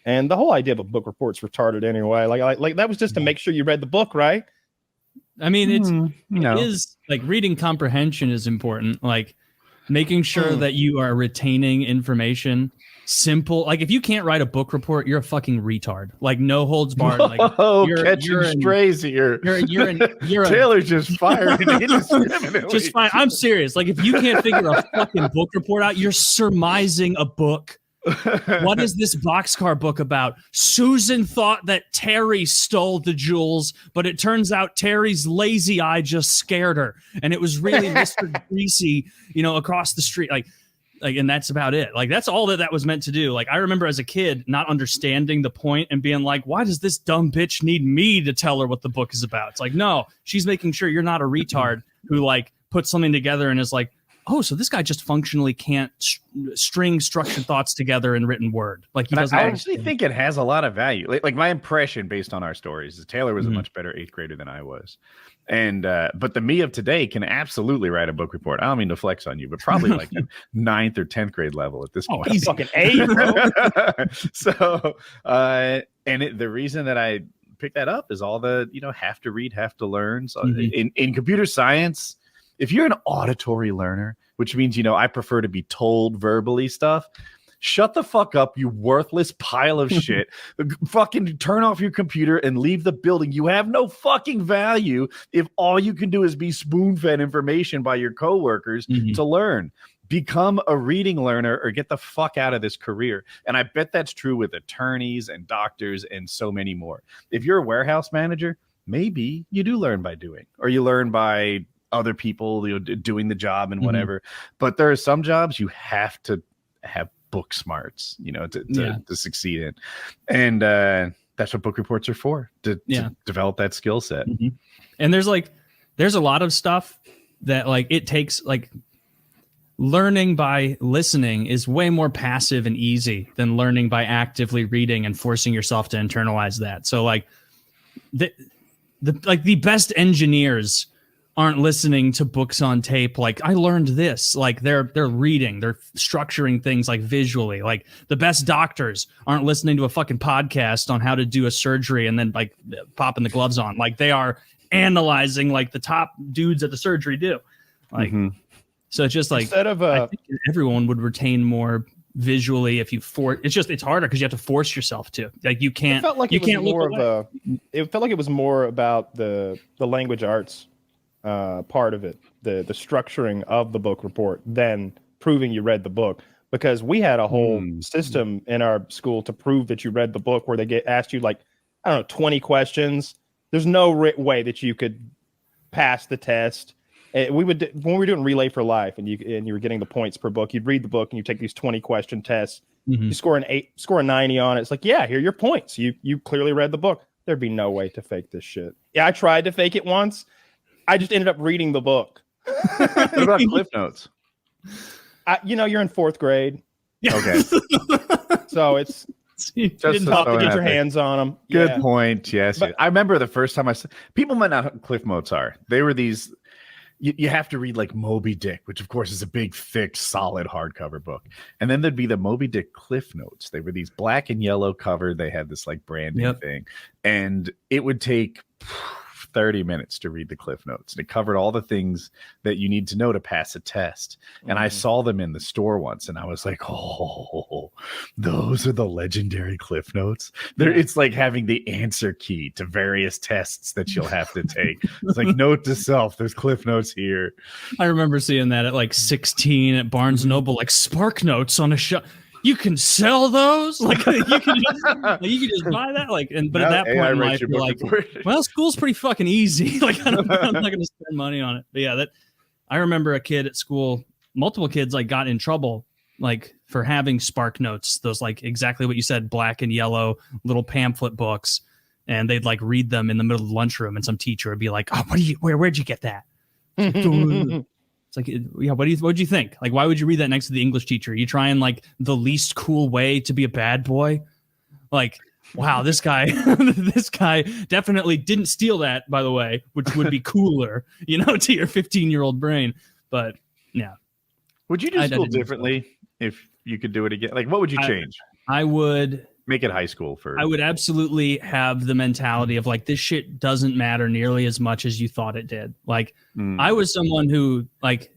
And the whole idea of a book report's retarded anyway. Like that was just to make sure you read the book, right? I mean, it is like reading comprehension is important. Like making sure that you are retaining information. Simple. Like if you can't write a book report, you're a fucking retard. Like no holds barred. Like catching strays here. You're Taylor just fired indiscriminately. Just fine. I'm serious. Like if you can't figure a fucking book report out, you're surmising a book. What is this boxcar book about? Susan thought that Terry stole the jewels, but it turns out Terry's lazy eye just scared her, and it was really Mr. Greasy, across the street. Like, and that's about it. Like, that's all that was meant to do. Like, I remember as a kid not understanding the point and being like, why does this dumb bitch need me to tell her what the book is about? It's like, no, she's making sure you're not a retard who like puts something together and is like, oh, so this guy just functionally can't string structured thoughts together in written word. Like, I actually think it has a lot of value. Like my impression based on our stories is Taylor was a much better 8th grader than I was. And but the me of today can absolutely write a book report. I don't mean to flex on you, but probably like 9th or 10th grade level at this point. He's fucking 8, bro. So the reason that I picked that up is all the have to read, have to learn. So in computer science, if you're an auditory learner, which means I prefer to be told verbally stuff. Shut the fuck up, you worthless pile of shit. Fucking turn off your computer and leave the building. You have no fucking value if all you can do is be spoon-fed information by your coworkers to learn. Become a reading learner or get the fuck out of this career. And I bet that's true with attorneys and doctors and so many more. If you're a warehouse manager, maybe you do learn by doing, or you learn by other people doing the job and whatever. But there are some jobs you have to have book smarts, to succeed in. And that's what book reports are for, to develop that skill set. And there's a lot of stuff that like it takes, like learning by listening is way more passive and easy than learning by actively reading and forcing yourself to internalize that. So like the best engineers aren't listening to books on tape. Like, I learned this. Like, they're reading, they're structuring things like visually. Like, the best doctors aren't listening to a fucking podcast on how to do a surgery and then like popping the gloves on. Like, they are analyzing like the top dudes at the surgery do. Like, so it's just like, instead of I think everyone would retain more visually if you it's harder because you have to force yourself to. Like, you can't. It felt like it felt like it was more about the language arts part of it, the structuring of the book report, than proving you read the book, because we had a whole system in our school to prove that you read the book, where they asked you like, I don't know, 20 questions. There's no way that you could pass the test. When we were doing Relay for Life and you were getting the points per book, you'd read the book and you take these 20 question tests. You score a 90 on it. It's like, yeah, here are your points. You clearly read the book. There'd be no way to fake this shit. Yeah, I tried to fake it once. I just ended up reading the book. What about Cliff Notes? You're in 4th grade. Okay. So it's just tough to get your hands on them. Good point. Yes. But I remember the first time people might not know what Cliff Notes are. They were these, you have to read like Moby Dick, which of course is a big, thick, solid hardcover book. And then there'd be the Moby Dick Cliff Notes. They were these black and yellow cover. They had this like branding thing. And it would take 30 minutes to read the Cliff Notes, and it covered all the things that you need to know to pass a test. And I saw them in the store once, and I was like, oh, those are the legendary Cliff Notes. It's like having the answer key to various tests that you'll have to take. It's like, note to self, there's Cliff Notes here. I remember seeing that at like 16 at Barnes Noble, like Spark Notes on a shelf. You can sell those, like you can just buy that, like. But at that point in life, you're like, well, school's pretty fucking easy. Like, I'm not going to spend money on it. But yeah, I remember a kid at school, multiple kids like got in trouble like for having Spark Notes, those like exactly what you said, black and yellow little pamphlet books, and they'd like read them in the middle of the lunchroom, and some teacher would be like, "Oh, where'd you get that?" It's like, yeah, what'd you think? Like, why would you read that next to the English teacher? You trying like the least cool way to be a bad boy? Like, wow, this guy definitely didn't steal that, by the way, which would be cooler, to your 15-year-old brain. But yeah. Would you do school differently if you could do it again? Like, what would you change? I would Make it high school for. I would absolutely have the mentality of like, this shit doesn't matter nearly as much as you thought it did. Like I was someone who like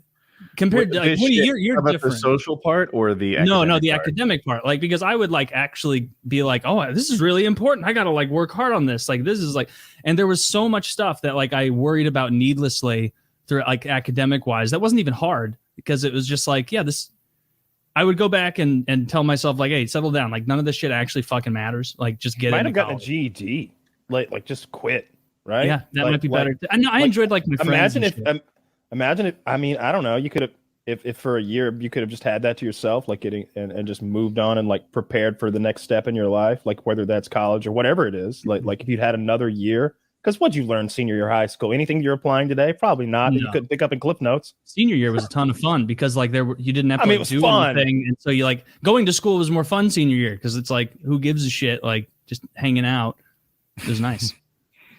compared to like, you're about different. The social part or the the academic part. Like, because I would like actually be like, oh, this is really important. I got to like work hard on this. Like, this is like, and there was so much stuff that like I worried about needlessly through like academic wise. That wasn't even hard because it was just like, yeah, this, I would go back and tell myself like, hey, settle down. Like none of this shit actually fucking matters. Like just get it. Might have gotten a GED. Like just quit. Right. Yeah. That might be better. I enjoyed like my friends. Imagine if, I mean, I don't know, you could have, if for a year you could have just had that to yourself, like getting and just moved on and like prepared for the next step in your life, like whether that's college or whatever it is, like if you'd had another year, because what'd you learn senior year of high school? Anything you're applying today? Probably not. No. You couldn't pick up in Cliff Notes. Senior year was a ton of fun because like you didn't have to do anything, and so you like going to school was more fun senior year because it's like who gives a shit, like just hanging out. It was nice.